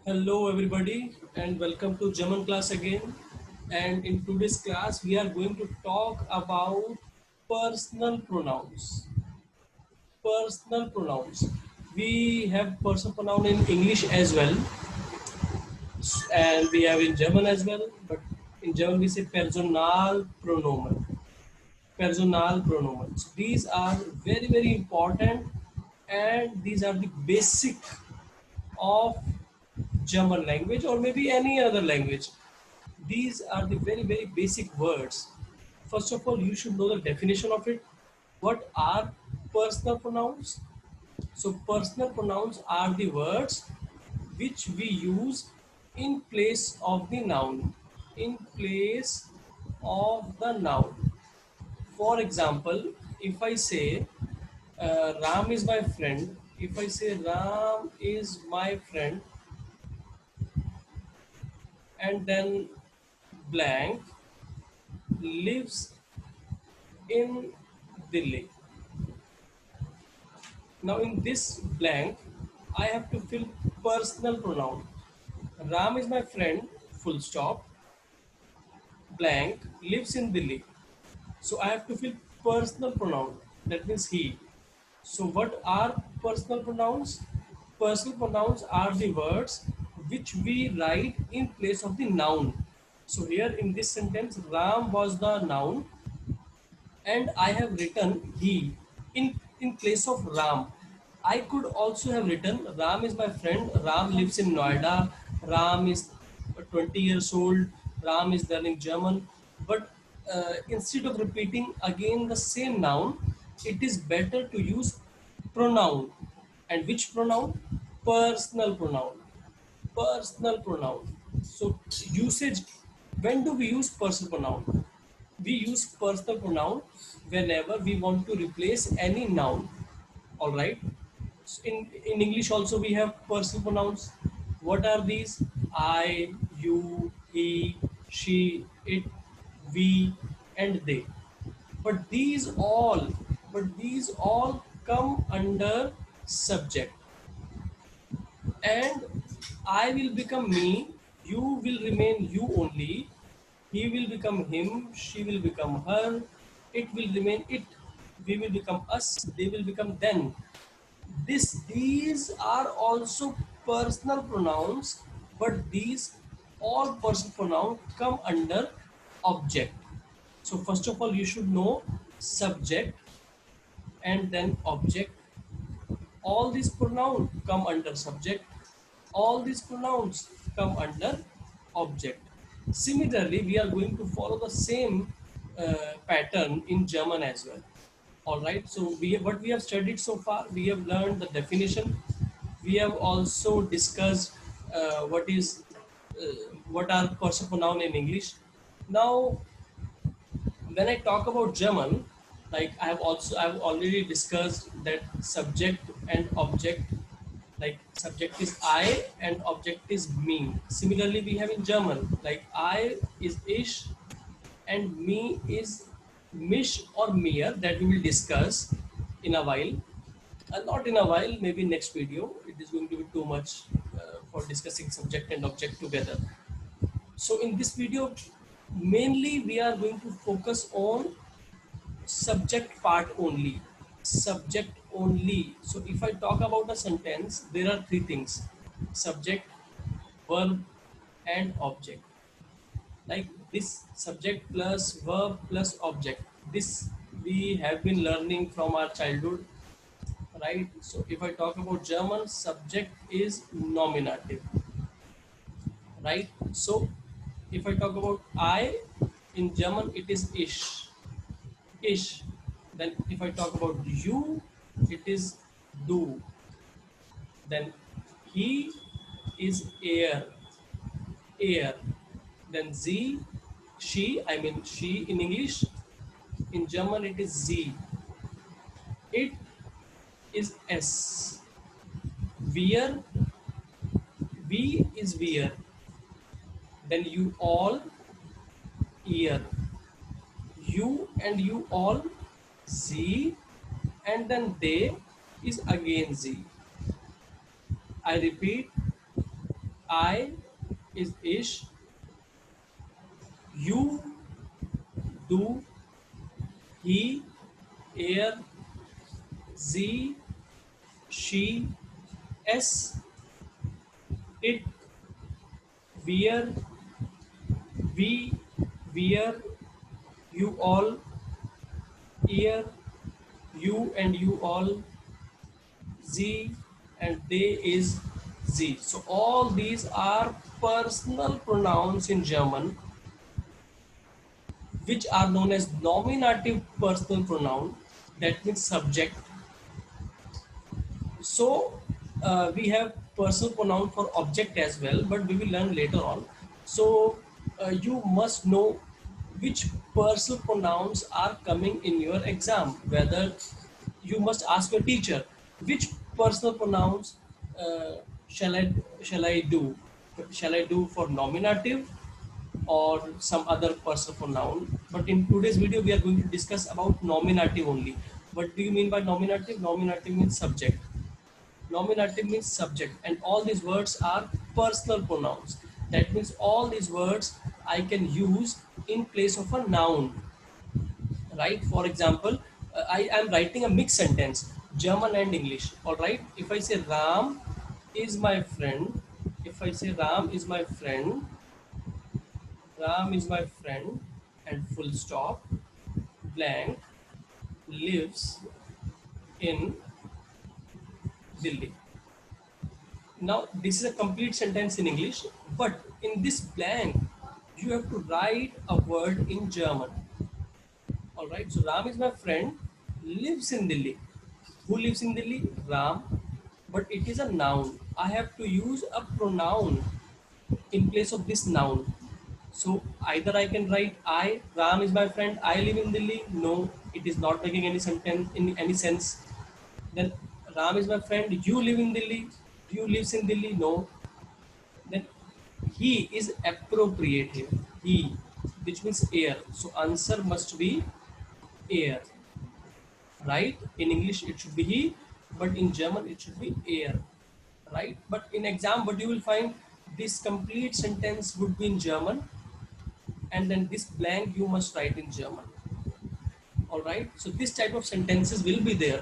Hello everybody and welcome to German class again. And in today's class we are going to talk about personal pronouns. Personal pronouns. We have personal pronoun in English as well and we have in German as well. But in German we say Personalpronomen. Personalpronomen. These are very important and these are the basic of German language or maybe any other language. These are the very basic words. First of all, you should know the definition of it. What are personal pronouns? So, personal pronouns are the words which we use in place of the noun. In place of the noun. For example, if I say Ram is my friend, if I say Ram is my friend, and then blank lives in Delhi. Now in this blank, I have to fill personal pronoun. Ram is my friend, full stop, blank, lives in Delhi. So I have to fill personal pronoun. That means he. So what are personal pronouns? Personal pronouns are the words which we write in place of the noun. So here in this sentence, Ram was the noun and I have written he in place of Ram. I could also have written Ram is my friend. Ram lives in Noida. Ram is 20 years old. Ram is learning German. But instead of repeating again the same noun, it is better to use pronoun. And which pronoun? Personal pronoun. Personal pronoun. So usage. When do we use personal pronoun? We use personal pronoun whenever we want to replace any noun. All right. So in English also we have personal pronouns. What are these? I, you, he, she, it, we, and they. But these all come under subject. And I will become me, you will remain you only, he will become him, she will become her, it will remain it, we will become us, they will become them. These are also personal pronouns, but these all personal pronouns come under object. So first of all, you should know subject and then object. All these pronouns come under subject. All these pronouns come under object. Similarly, we are going to follow the same pattern in German as well. All right. So what we have studied so far, we have learned the definition. We have also discussed what is uh, what are personal pronoun in English. Now, when I talk about German, like I've already discussed that subject and object, like subject is I and object is me. Similarly, we have in German, like I is ich and me is mich or mir, that we will discuss in a while. Not in a while, maybe next video. It is going to be too much for discussing subject and object together. So in this video, mainly we are going to focus on subject part only. Subject only. So if I talk about a sentence, there are three things: subject, verb, and object. Like this subject plus verb plus object. This we have been learning from our childhood, right? So if I talk about German, subject is nominative, right? So if I talk about I in German, it is ich, ich. Then if I talk about you, it is do. Then he is air, air. Then sie, she, I mean she in English. In German, it is sie. It is s. Wir, we is wir. Then you all, ear. You and you all, sie. And then they is again sie. I repeat, I is ish, you, do, he, er, sie, she, es, it, wir, we, wir, you all, ear, you and you all, sie and they is sie. So all these are personal pronouns in German which are known as nominative personal pronoun, that means subject. So we have personal pronoun for object as well, but we will learn later on. So you must know which personal pronouns are coming in your exam. Whether you must ask your teacher which personal pronouns uh, shall I shall I do? Shall I do for nominative or some other personal pronoun? But in today's video, we are going to discuss about nominative only. What do you mean by nominative? Nominative means subject. Nominative means subject, and all these words are personal pronouns. That means all these words I can use in place of a noun, right? For example, I am writing a mixed sentence, German and English. All right. If I say Ram is my friend, if I say Ram is my friend, Ram is my friend, and full stop, blank, lives in Delhi. Now, this is a complete sentence in English, but in this blank, you have to write a word in German. All right. So Ram is my friend, lives in Delhi. Who lives in Delhi? Ram. But it is a noun. I have to use a pronoun in place of this noun. So either I can write I, Ram is my friend, I live in Delhi. No, it is not making any sentence in any sense. Then Ram is my friend, you live in Delhi, you lives in Delhi. No, then he is appropriate here. He, which means air. So answer must be air, right? In English it should be he, but in German it should be air, right? But in exam, what you will find, this complete sentence would be in German, and then this blank you must write in German. All right. So this type of sentences will be there.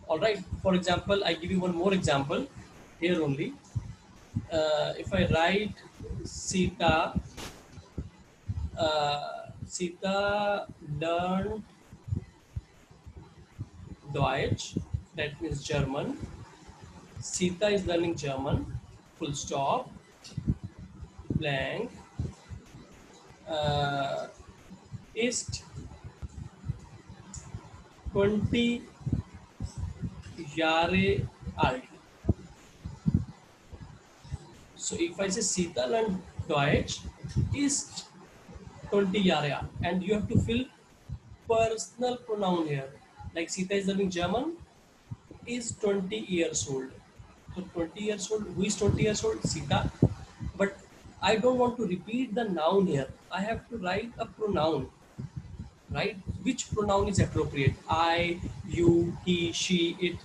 All right. For example, I give you one more example here only. If I write Sita, Sita learned Deutsch, that means German. Sita is learning German, full stop, blank, ist 20 Jahre alt. So if I say Sita learned Deutsch, ist 20 Jahre alt, and you have to fill personal pronoun here. Like Sita is learning German, is 20 years old. So 20 years old, who is 20 years old? Sita. But I don't want to repeat the noun here. I have to write a pronoun, right? Which pronoun is appropriate? I, you, he, she, it.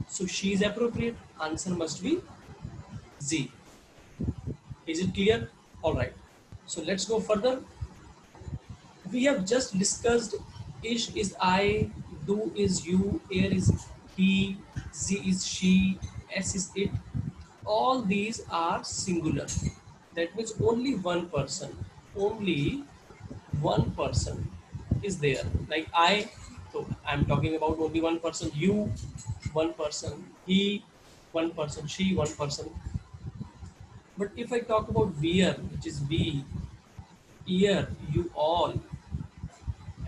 So she is appropriate. Answer must be Z. Is it clear? All right. So let's go further. We have just discussed ish is I, do is you, air is he, z is she, s is it. All these are singular. That means only only one person is there. Like I, so I'm talking about only one person, you, one person, he, one person, she, one person. But if I talk about wir, which is we, ear, you all,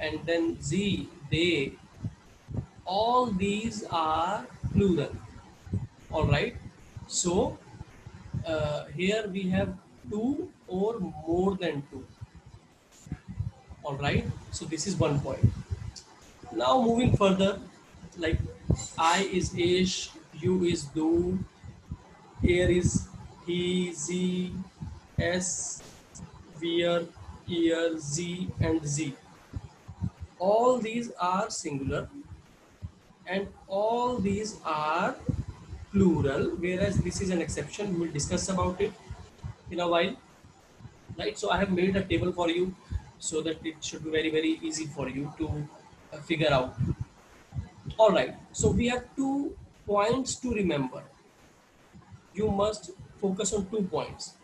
and then Z, they, all these are plural. All right. So here we have two or more than two. All right. So this is one point. Now moving further, like I is ish, you is do, here is he, z, s, where, ear, z, and z. All these are singular, and all these are plural, whereas this is an exception. We will discuss about it. in a while, right? So I have made a table for you so that it should be very very easy for you to figure out. All right, so we have 2 points to remember. You must focus on 2 points.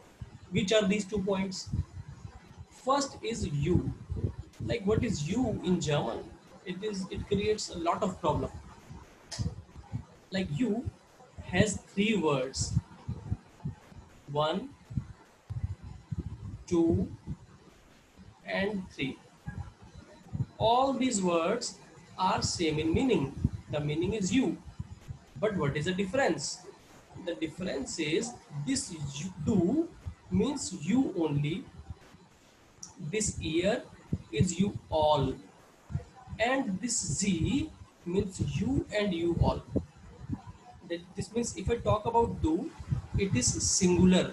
Which are these 2 points? First is you. Like, what is you in German? It creates a lot of problem. Like, you has 3 words: one, two, and three. All these words are same in meaning. The meaning is you. But what is the difference? The difference is this you means you only. This ear is you all. And this Z means you and you all. This means if I talk about do, it is singular,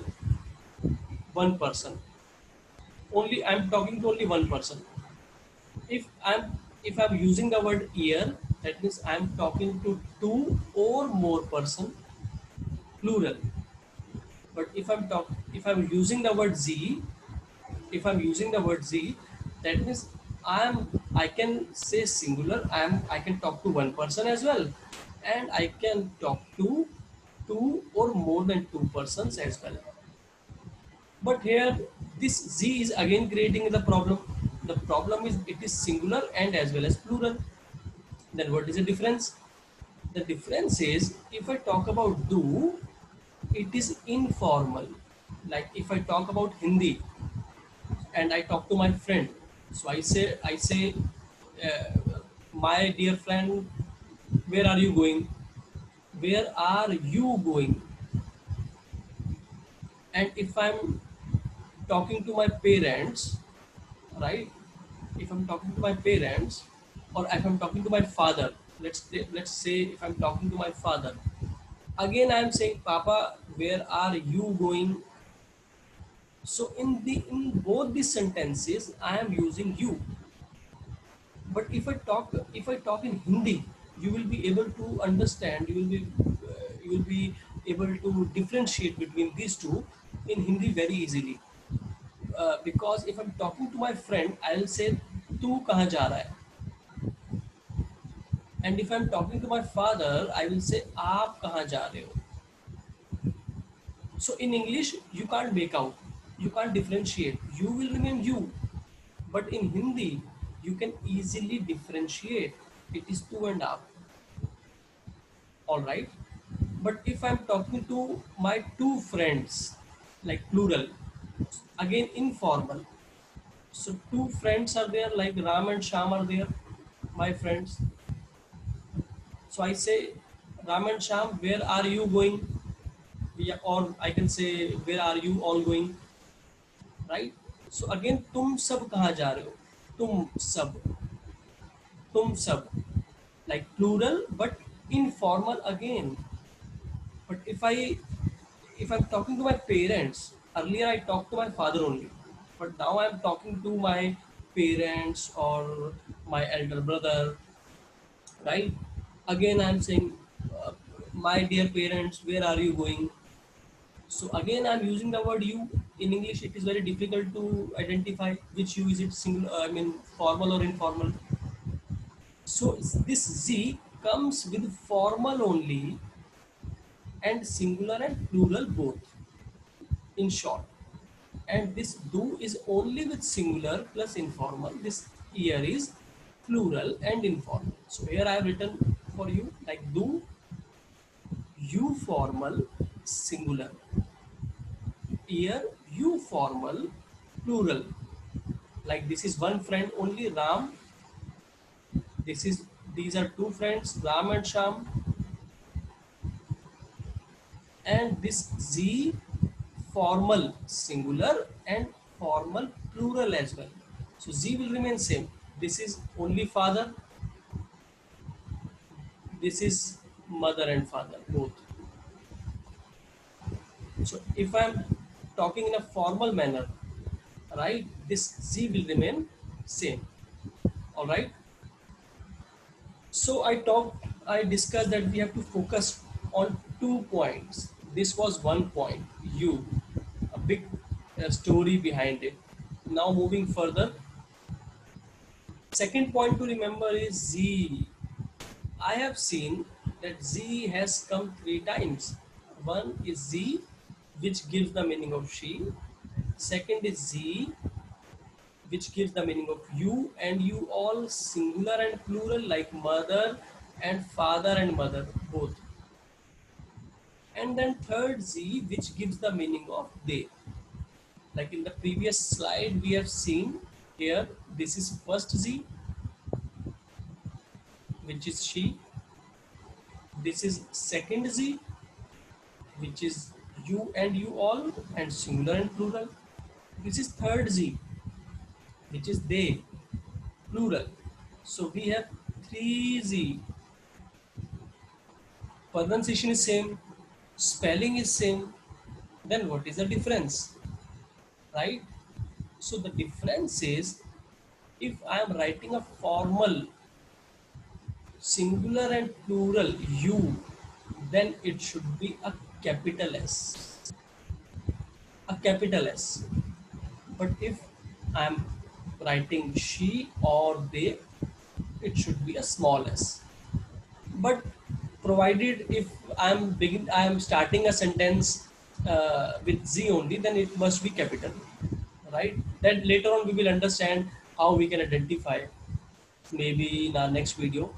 one person. Only I'm talking to only one person. If I'm using the word ear, that means I'm talking to two or more person, plural. But if I'm using the word Z, if I'm using the word Z, that means I can say singular. I can talk to one person as well, and I can talk to two or more than two persons as well. But here this Z is again creating the problem. The problem is it is singular and as well as plural. Then what is the difference? The difference is if I talk about do, it is informal. Like if I talk about Hindi and I talk to my friend, so I say, my dear friend, where are you going? Where are you going? And if I'm talking to my parents, right? If I'm talking to my parents, or if I'm talking to my father, let's say if I'm talking to my father, again I'm saying, Papa, where are you going? So in both these sentences, I am using you. But if I talk in Hindi, you will be able to understand. You will be able to differentiate between these two in Hindi very easily. Because if I'm talking to my friend, I'll say, "तू कहाँ जा रहा है?" And if I'm talking to my father, I will say, "आप कहाँ जा रहे हो?" So in English, you can't make out. You can't differentiate. You will remain you. But in Hindi, you can easily differentiate. It is two and up. All right. But if I'm talking to my two friends, like plural, again informal. So two friends are there, like Ram and Sham are there, my friends. So I say, Ram and Sham, where are you going? Yeah, or I can say, where are you all going? Right? So again, तुम सब कहाँ जा रहे हो? तुम सब, like plural, but informal again. But if I'm talking to my parents, earlier I talked to my father only, but now I'm talking to my parents or my elder brother, right? Again, I'm saying, my dear parents, where are you going? So again, I'm using the word you. In English, it is very difficult to identify which you is it single. I mean, formal or informal. So this Z comes with formal only and singular and plural both. In short, and this do is only with singular plus informal. This here is plural and informal. So here I have written for you like do, you formal, singular. Here you formal, plural. Like this is one friend only, Ram. These are two friends, Ram and Sham. And this Z formal singular and formal plural as well. So Z will remain same. This is only father, this is mother and father both. So if I'm talking in a formal manner, right, this Z will remain same. All right. So I discussed that we have to focus on 2 points. This was one point, you, a big story behind it. Now moving further, second point to remember is Z. I have seen that Z has come three times. One is Z, which gives the meaning of she. Second is Z, which gives the meaning of you and you all, singular and plural, like mother and father and mother, both. And then third Z, which gives the meaning of they. Like in the previous slide, we have seen here, this is first Z, which is she. This is second Z, which is you and you all, and singular and plural. This is third Z, which is they, plural. So we have three Z. Pronunciation is same, spelling is same. Then what is the difference, right? So the difference is, if I am writing a formal singular and plural you, then it should be a capital S. A capital S. But if I am writing she or they, it should be a small s. But provided if I am starting a sentence with Z only, then it must be capital, right? Then later on we will understand how we can identify, maybe in our next video.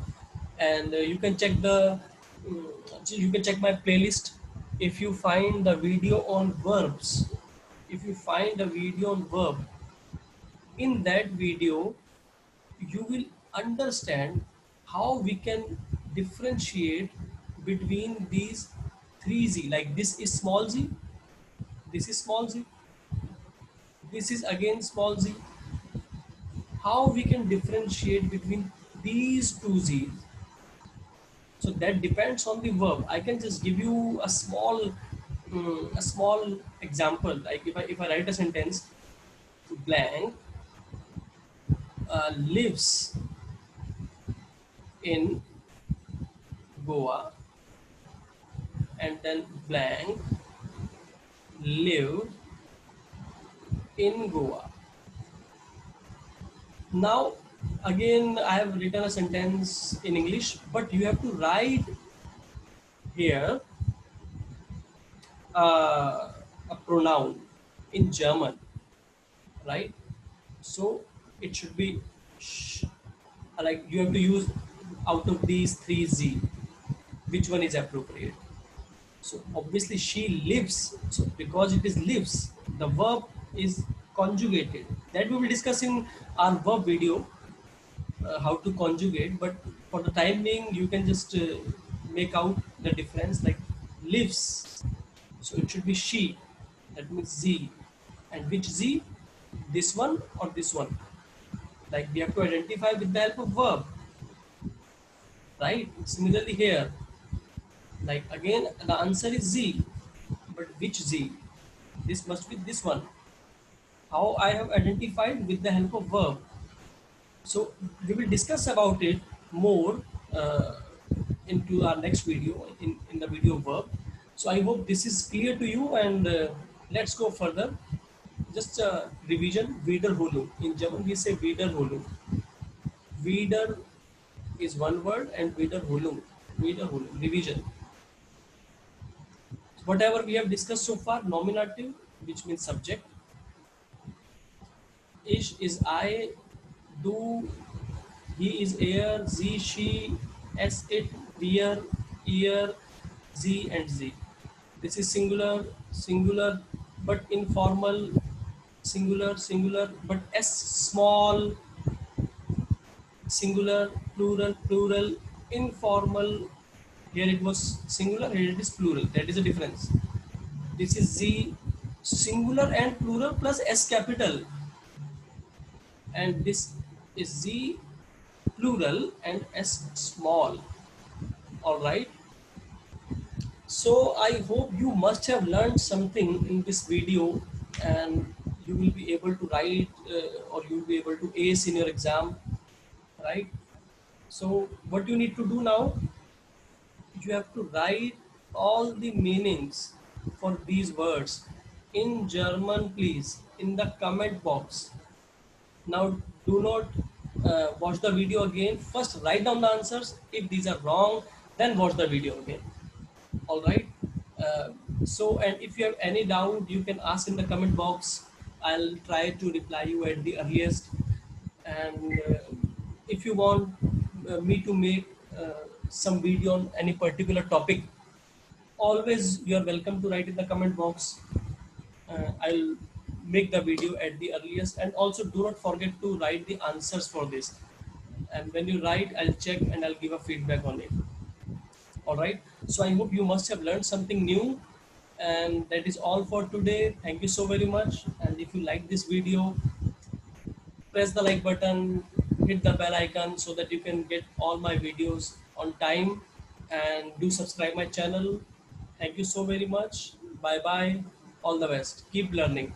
And you can check the mm, you can check my playlist. If you find the video on verbs, if you find a video on verb, in that video you will understand how we can differentiate between these three Z. Like this is small z, this is small z, this is again small z. How we can differentiate between these two Z's? So that depends on the verb. I can just give you a small example. Like if I write a sentence, blank lives in Goa, and then blank lived in Goa. Now, again, I have written a sentence in English, but you have to write here a pronoun in German, right? So it should be sh. Like you have to use out of these three Z, which one is appropriate. So obviously she lives. So because it is lives, the verb is conjugated. That we will discuss in our verb video, how to conjugate. But for the time being, you can just make out the difference. Like lives, so it should be she. That means Z. And which Z? This one or this one? Like we have to identify with the help of verb, right? Similarly here, like again the answer is Z, but which Z? This must be this one. How I have identified with the help of verb. So we will discuss about it more uh, into our next video, in the video verb. So I hope this is clear to you, and let's go further. Just revision, Wiederholung. In German we say Wiederholung. Wieder is one word and Wiederholung. Wiederholung, revision. Whatever we have discussed so far, nominative, which means subject. Ish is I, do, he is air, ze, she, s, it, wir, ear, z and z. This is singular, singular, but informal, singular, singular, but s small, singular, plural, plural, informal. Here it was singular, here it is plural. That is the difference. This is z, singular and plural plus s capital, and this is z plural and s small. All right. So I hope you must have learned something in this video, and you will be able to write or you will be able to ace in your exam, right? So what you need to do now, you have to write all the meanings for these words in German, please, in the comment box. Now, do not watch the video again. First, write down the answers. If these are wrong, then watch the video again. All right. Uh, and if you have any doubt, you can ask in the comment box. I'll try to reply you at the earliest. And if you want me to make some video on any particular topic, always you are welcome to write in the comment box. I'll make the video at the earliest, and also do not forget to write the answers for this. And when you write, I'll check and I'll give a feedback on it. All right. So I hope you must have learned something new. And that is all for today. Thank you so very much. And if you like this video, press the like button, hit the bell icon so that you can get all my videos on time, and do subscribe my channel. Thank you so very much. Bye bye. All the best. Keep learning.